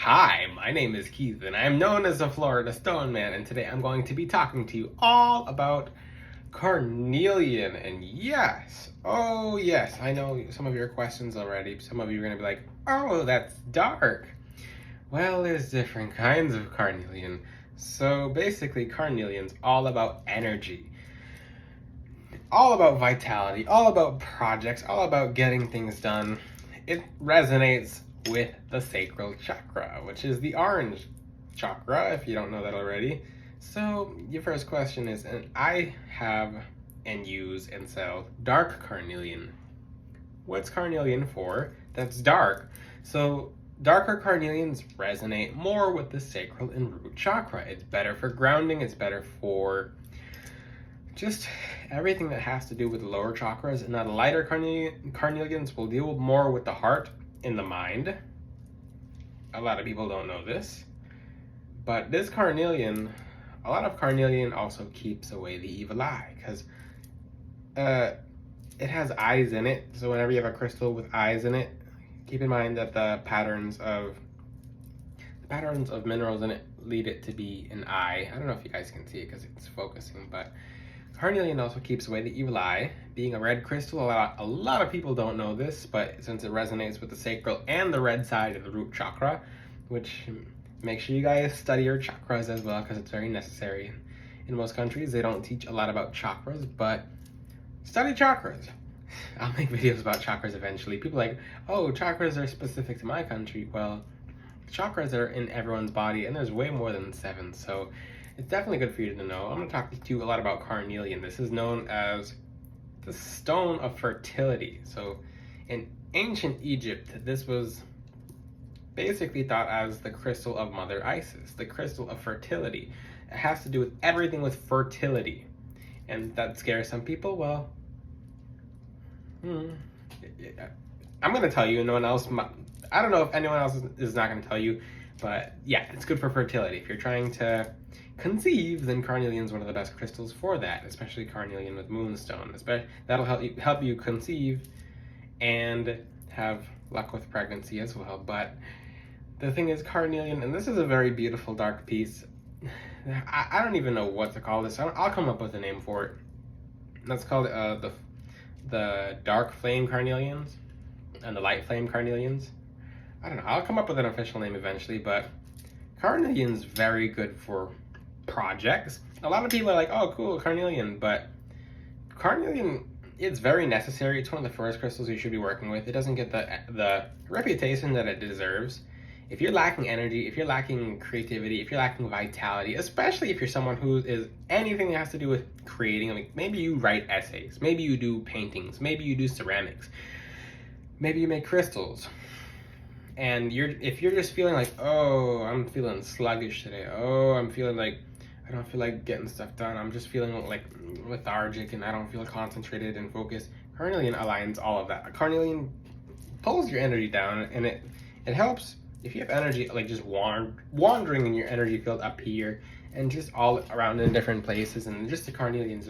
Hi, my name is Keith, and I am known as the Florida Stone Man, and today I'm going to be talking to you all about Carnelian. And yes, oh yes, I know some of your questions already. Some of you are going to be like, oh, that's dark. Well, there's different kinds of Carnelian. So basically, Carnelian's all about energy, all about vitality, all about projects, all about getting things done. It resonates with the sacral chakra, which is the orange chakra, if you don't know that already. So your first question is, and I have and use and sell dark carnelian. What's carnelian for? That's dark. So darker carnelians resonate more with the sacral and root chakra. It's better for grounding, it's better for just everything that has to do with lower chakras. And now the lighter carnelians will deal more with the heart and the mind. A lot of people don't know this, but this carnelian, a lot of carnelian also keeps away the evil eye, because it has eyes in it. So whenever you have a crystal with eyes in it, keep in mind that the patterns of minerals in it lead it to be an eye. I don't know if you guys can see it because it's focusing, but carnelian also keeps away the evil eye. Being a red crystal, a lot of people don't know this, but since it resonates with the sacral and the red side of the root chakra, which make sure you guys study your chakras as well, because it's very necessary. In most countries, they don't teach a lot about chakras, but study chakras. I'll make videos about chakras eventually. People are like, oh, chakras are specific to my country. Well, chakras are in everyone's body, and there's way more than 7, so it's definitely good for you to know. I'm going to talk to you a lot about carnelian. This is known as the stone of fertility. So in ancient Egypt, this was basically thought as the crystal of Mother Isis, the crystal of fertility. It has to do with everything with fertility. And that scares some people. Well, I'm going to tell you, no one else, I don't know if anyone else is not going to tell you, but yeah, it's good for fertility. If you're trying to conceive, then carnelian is one of the best crystals for that, especially carnelian with moonstone. That'll help you conceive and have luck with pregnancy as well. But the thing is, carnelian, and this is a very beautiful dark piece. I don't even know what to call this. I'll come up with a name for it. That's called the dark flame carnelians and the light flame carnelians. I don't know. I'll come up with an official name eventually, but carnelian's very good for projects. A lot of people are like, oh, cool, carnelian, but carnelian, it's very necessary. It's one of the first crystals you should be working with. It doesn't get the reputation that it deserves. If you're lacking energy, if you're lacking creativity, if you're lacking vitality, especially if you're someone who is anything that has to do with creating, like maybe you write essays, maybe you do paintings, maybe you do ceramics, maybe you make crystals, and if you're just feeling like, oh, I'm feeling sluggish today, oh, I'm feeling like I don't feel like getting stuff done, I'm just feeling like lethargic and I don't feel concentrated and focused, carnelian aligns all of that. Carnelian pulls your energy down, and it helps if you have energy like just wandering in your energy field up here and just all around in different places, and just the carnelian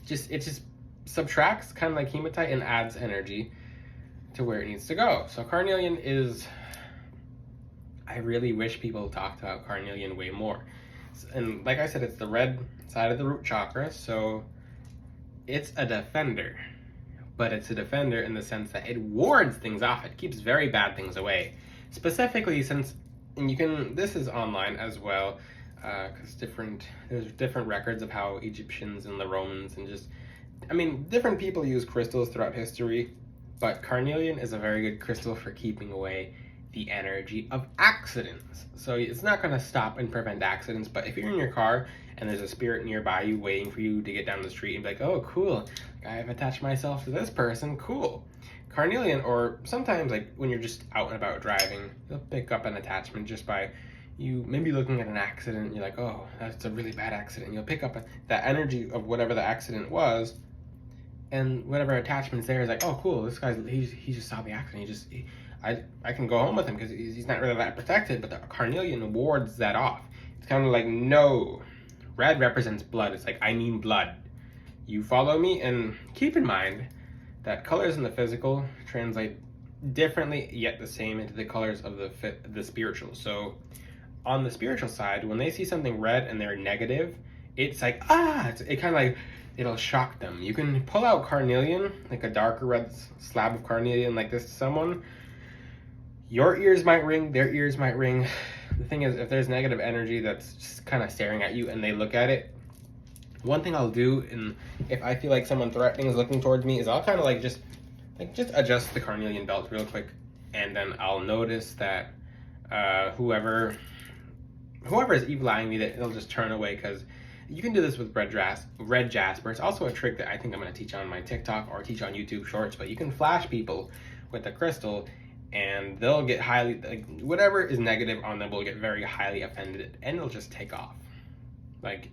just subtracts, kind of like hematite, and adds energy to where it needs to go. So carnelian is, I really wish people talked about carnelian way more. And like I said, it's the red side of the root chakra, so it's a defender. But it's a defender in the sense that it wards things off. It keeps very bad things away. Specifically, this is online as well, because there's different records of how Egyptians and the Romans and different people use crystals throughout history, but carnelian is a very good crystal for keeping away the energy of accidents. So it's not going to stop and prevent accidents, but if you're in your car and there's a spirit nearby you waiting for you to get down the street and be like, oh, cool, I've attached myself to this person, cool. Carnelian, or sometimes like when you're just out and about driving, you'll pick up an attachment just by you maybe looking at an accident, and you're like, oh, that's a really bad accident. You'll pick up that energy of whatever the accident was, and whatever attachment's there is like, oh, cool, this guy's, he just saw the accident. I can go home with him because he's not really that protected, but the carnelian wards that off. It's kind of like, no, red represents blood. It's like, I mean blood. You follow me? And keep in mind that colors in the physical translate differently yet the same into the colors of the spiritual. So on the spiritual side, when they see something red and they're negative, it's like, it kind of like, it'll shock them. You can pull out carnelian, like a darker red slab of carnelian like this to someone. Your ears might ring, their ears might ring. The thing is, if there's negative energy that's just kind of staring at you and they look at it, one thing I'll do, and if I feel like someone threatening is looking towards me, is I'll kind of like just adjust the carnelian belt real quick, and then I'll notice that whoever is evil eyeing me, that it'll just turn away, because you can do this with red jasper. It's also a trick that I think I'm going to teach on my TikTok or teach on YouTube Shorts, but you can flash people with a crystal and they'll get highly, like, whatever is negative on them will get very highly offended and it'll just take off. Like,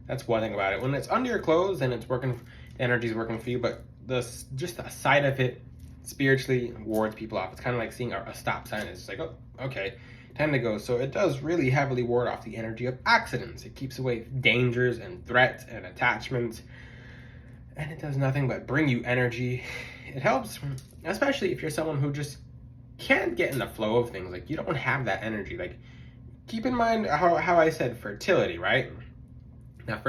that's one thing about it. When it's under your clothes and it's working, the energy's working for you, but just the sight of it spiritually wards people off. It's kind of like seeing a stop sign. It's just like, oh, okay, time to go. So it does really heavily ward off the energy of accidents. It keeps away dangers and threats and attachments, and it does nothing but bring you energy. It helps, especially if you're someone who just can't get in the flow of things. Like, you don't have that energy. Like, keep in mind how I said fertility, right? Now,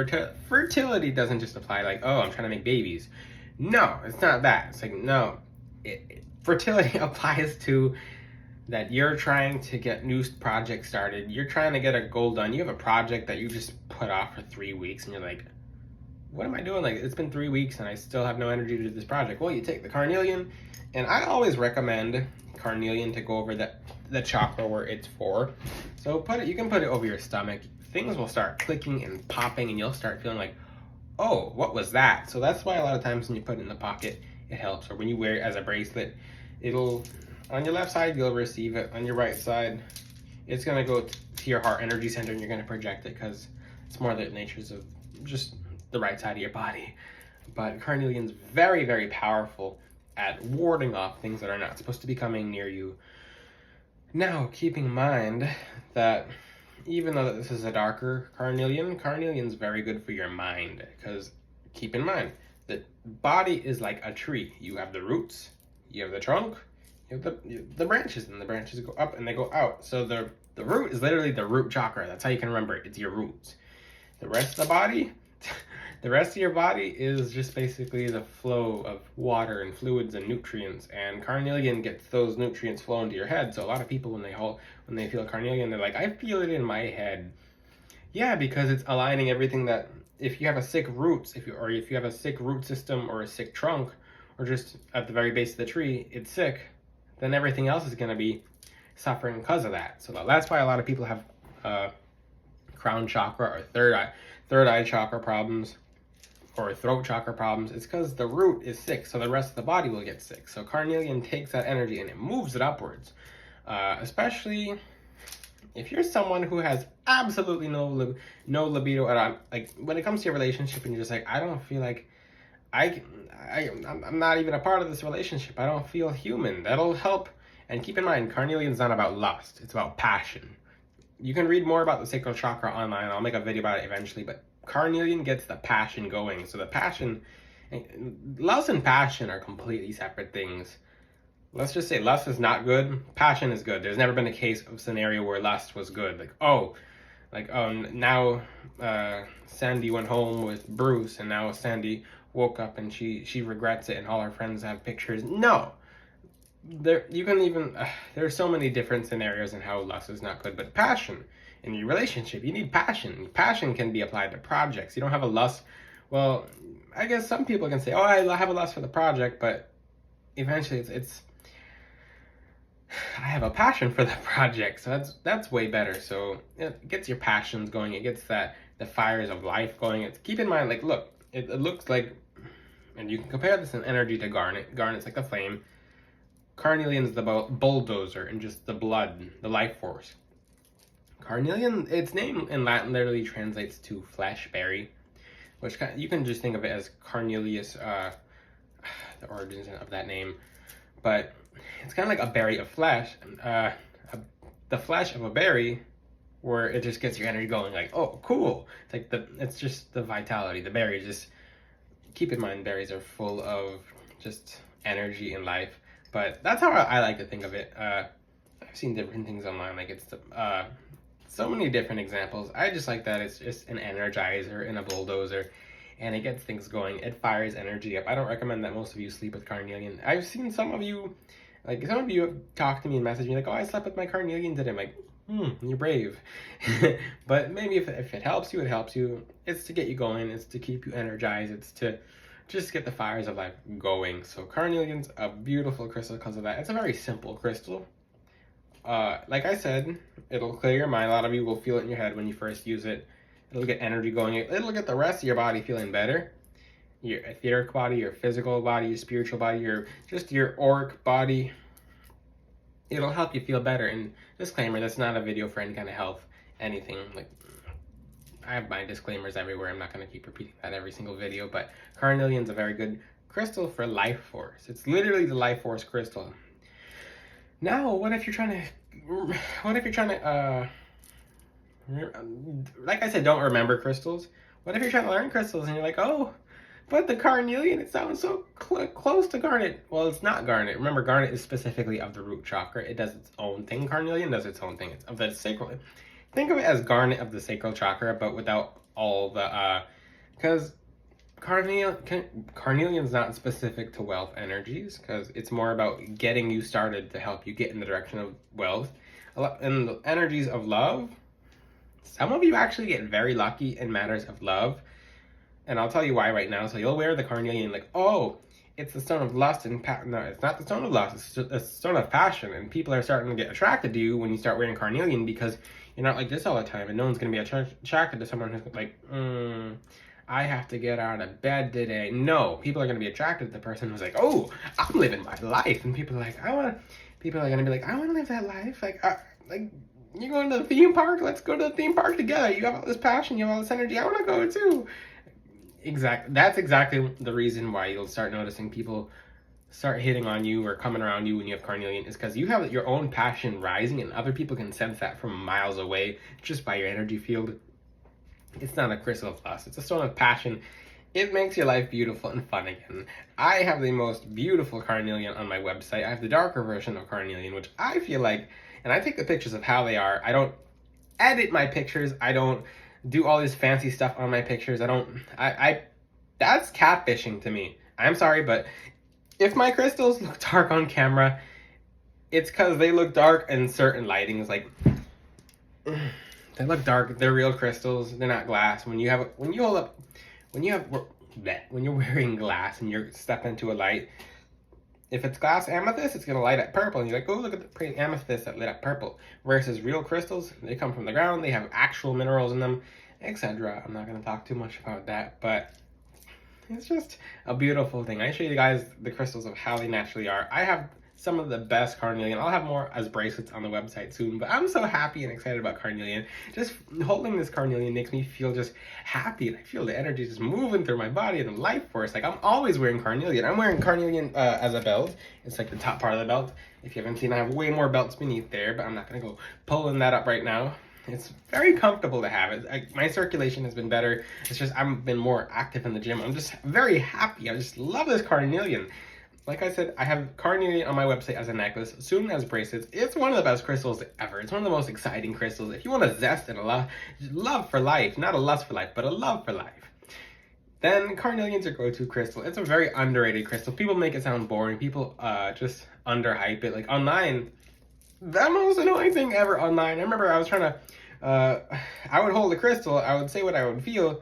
fertility doesn't just apply like, oh, I'm trying to make babies. No, it's not that. It's like, no, fertility applies to that you're trying to get new projects started. You're trying to get a goal done. You have a project that you just put off for 3 weeks and you're like, what am I doing? Like, it's been 3 weeks and I still have no energy to do this project. Well, you take the carnelian, and I always recommend carnelian to go over the chakra where it's for. So you can put it over your stomach. Things will start clicking and popping and you'll start feeling like, oh, what was that? So that's why a lot of times when you put it in the pocket, it helps. Or when you wear it as a bracelet, it'll, on your left side, you'll receive it. On your right side, it's gonna go to your heart energy center and you're gonna project it, because it's more the natures of just the right side of your body. But carnelian's very, very powerful at warding off things that are not supposed to be coming near you. Now, keeping in mind that even though this is a darker carnelian's very good for your mind, because keep in mind that body is like a tree. You have the roots, you have the trunk, you have the branches, and the branches go up and they go out. So the root is literally the root chakra. That's how you can remember it. It's your roots. The rest of the body, the rest of your body is just basically the flow of water and fluids and nutrients, and carnelian gets those nutrients flowing to your head. So a lot of people, when they feel carnelian, they're like, I feel it in my head. Yeah, because it's aligning everything that, if you have a sick roots, if you have a sick root system or a sick trunk, or just at the very base of the tree, it's sick, then everything else is going to be suffering because of that. So that's why a lot of people have crown chakra or third eye chakra problems, or throat chakra problems. It's because the root is sick, so the rest of the body will get sick. So carnelian takes that energy and it moves it upwards. Especially if you're someone who has absolutely no libido at all. Like, when it comes to your relationship and you're just like, I don't feel like I'm not even a part of this relationship. I don't feel human. That'll help. And keep in mind, carnelian's not about lust. It's about passion. You can read more about the sacral chakra online. I'll make a video about it eventually, but carnelian gets the passion going. So the passion, lust and passion are completely separate things. Let's just say lust is not good, passion is good. There's never been a case of scenario where lust was good. Now Sandy went home with Bruce, and now Sandy woke up and she regrets it, and all her friends have pictures. No. There's so many different scenarios in how lust is not good, but passion in your relationship, you need passion. Passion can be applied to projects. You don't have a lust. Well, I guess some people can say, oh, I have a lust for the project, but eventually it's I have a passion for the project. So that's way better. So it gets your passions going. It gets the fires of life going. Keep in mind, like, look, it looks like, and you can compare this in energy to garnet. Garnet's like the flame. Carnelian's the bulldozer and just the blood, the life force. Carnelian, its name in Latin literally translates to flesh berry, which you can just think of it as Carnelius, the origins of that name. But it's kind of like a berry of flesh, the flesh of a berry, where it just gets your energy going. Like, oh, cool! It's like it's just the vitality. The berry just, keep in mind, berries are full of just energy and life. But that's how I like to think of it. I've seen different things online, like it's so many different examples. I just like that it's just an energizer and a bulldozer, and it gets things going. It fires energy up. I don't recommend that most of you sleep with Carnelian. I've seen some of you have talked to me and messaged me like, oh, I slept with my Carnelian today. I'm like, you're brave. But maybe if it helps you, it helps you. It's to get you going. It's to keep you energized. It's to just get the fires of life going. So Carnelian's a beautiful crystal because of that. It's a very simple crystal. Like I said, it'll clear your mind. A lot of you will feel it in your head when you first use it. It'll get energy going. It'll get the rest of your body feeling better. Your etheric body, your physical body, your spiritual body, your auric body. It'll help you feel better. And disclaimer, that's not a video for any kind of health, anything. Like, I have my disclaimers everywhere. I'm not going to keep repeating that every single video, but Carnelian's a very good crystal for life force. It's literally the life force crystal. Now, what if you're trying to, like I said, don't remember crystals. What if you're trying to learn crystals and you're like, oh, but the Carnelian, it sounds so close to Garnet. Well, it's not Garnet. Remember, Garnet is specifically of the root chakra. It does its own thing. Carnelian does its own thing. It's of the sacral. Think of it as Garnet of the sacral chakra, but without all the, because Carnelian's not specific to wealth energies, because it's more about getting you started to help you get in the direction of wealth. And the energies of love, some of you actually get very lucky in matters of love. And I'll tell you why right now. So you'll wear the Carnelian like, oh, it's the stone of lust and no, it's not the stone of lust. It's the stone of passion. And people are starting to get attracted to you when you start wearing Carnelian because you're not like this all the time. And no one's going to be attracted to someone who's like, I have to get out of bed today. No, people are going to be attracted to the person who's like, oh, I'm living my life. And people are like, people are going to be like, I want to live that life. Like you're going to the theme park? Let's go to the theme park together. You have all this passion. You have all this energy. I want to go too. Exactly. That's exactly the reason why you'll start noticing people start hitting on you or coming around you when you have Carnelian, is because you have your own passion rising and other people can sense that from miles away just by your energy field. It's not a crystal of lust. It's a stone of passion. It makes your life beautiful and fun again. I have the most beautiful Carnelian on my website. I have the darker version of Carnelian, which I feel like, and I take the pictures of how they are. I don't edit my pictures. I don't do all this fancy stuff on my pictures. That's catfishing to me. I'm sorry, but if my crystals look dark on camera, it's because they look dark in certain lightings. Like, they look dark. They're real crystals. They're not glass. When you're wearing glass and you're stepping into a light, if it's glass amethyst, it's going to light up purple. And you're like, oh, look at the pretty amethyst that lit up purple. Versus real crystals, they come from the ground. They have actual minerals in them, etc. I'm not going to talk too much about that, but it's just a beautiful thing. I show you guys the crystals of how they naturally are. I have some of the best Carnelian. I'll have more as bracelets on the website soon, but I'm so happy and excited about Carnelian. Just holding this Carnelian makes me feel just happy, and I feel the energy just moving through my body and the life force. Like, I'm always wearing Carnelian. I'm wearing Carnelian as a belt. It's like the top part of the belt. If you haven't seen, I have way more belts beneath there, but I'm not going to go pulling that up right now. It's very comfortable to have it. My circulation has been better. It's just I've been more active in the gym. I'm just very happy. I just love this Carnelian. Like I said, I have Carnelian on my website as a necklace, soon as bracelets. It's one of the best crystals ever. It's one of the most exciting crystals. If you want a zest and a love for life, not a lust for life, but a love for life, then Carnelian's your go-to crystal. It's a very underrated crystal. People make it sound boring. People just underhype it. Like online, the most annoying thing ever online. I remember I was trying to, I would hold the crystal, I would say what I would feel,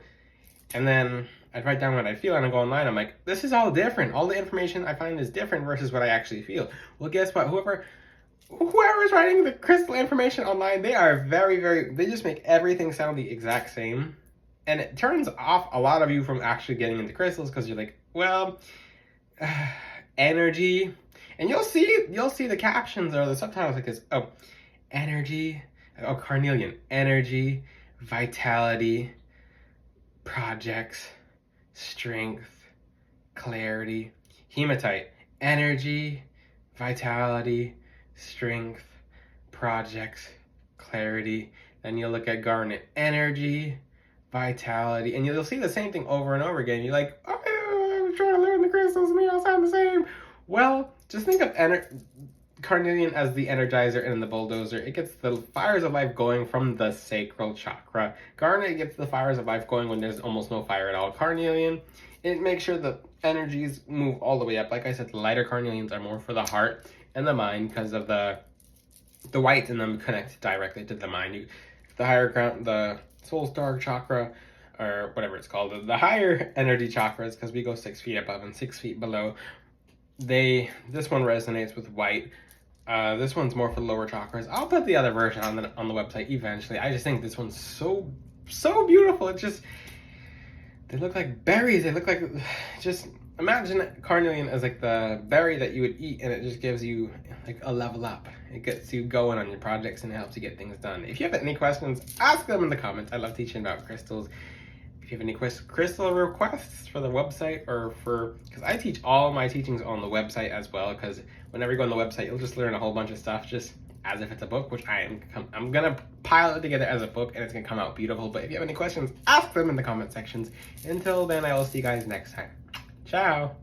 and then I'd write down what I feel, and I go online, I'm like, this is all different. All the information I find is different versus what I actually feel. Well, guess what? Whoever's writing the crystal information online, they are they just make everything sound the exact same. And it turns off a lot of you from actually getting into crystals, because you're like, well, energy. And you'll see the captions or the subtitles like this. Oh, energy. Oh, Carnelian. Energy, vitality, projects, strength, clarity. Hematite. Energy, vitality, strength, projects, clarity. Then you'll look at Garnet. Energy, vitality. And you'll see the same thing over and over again. You're like, oh, I'm trying to learn the crystals and they all sound the same. Well, just think of Carnelian as the energizer and the bulldozer. It gets the fires of life going from the sacral chakra. Garnet gets the fires of life going when there's almost no fire at all. Carnelian, it makes sure the energies move all the way up. Like I said, the lighter Carnelians are more for the heart and the mind because of the whites in them connect directly to the mind. The higher ground, the soul star chakra, or whatever it's called, the higher energy chakras, because we go 6 feet above and 6 feet below, this one resonates with white. This one's more for lower chakras. I'll put the other version on the website eventually. I just think this one's so beautiful. It just, they look like berries. They look like, just imagine Carnelian as like the berry that you would eat, and it just gives you like a level up. It gets you going on your projects and helps you get things done. If you have any questions, ask them in the comments. I love teaching about crystals. If you have any crystal requests for the website, or because I teach all my teachings on the website as well, because whenever you go on the website, you'll just learn a whole bunch of stuff just as if it's a book, which I'm gonna pile it together as a book, and it's gonna come out beautiful. But if you have any questions, ask them in the comment sections. Until then, I will see you guys next time. Ciao!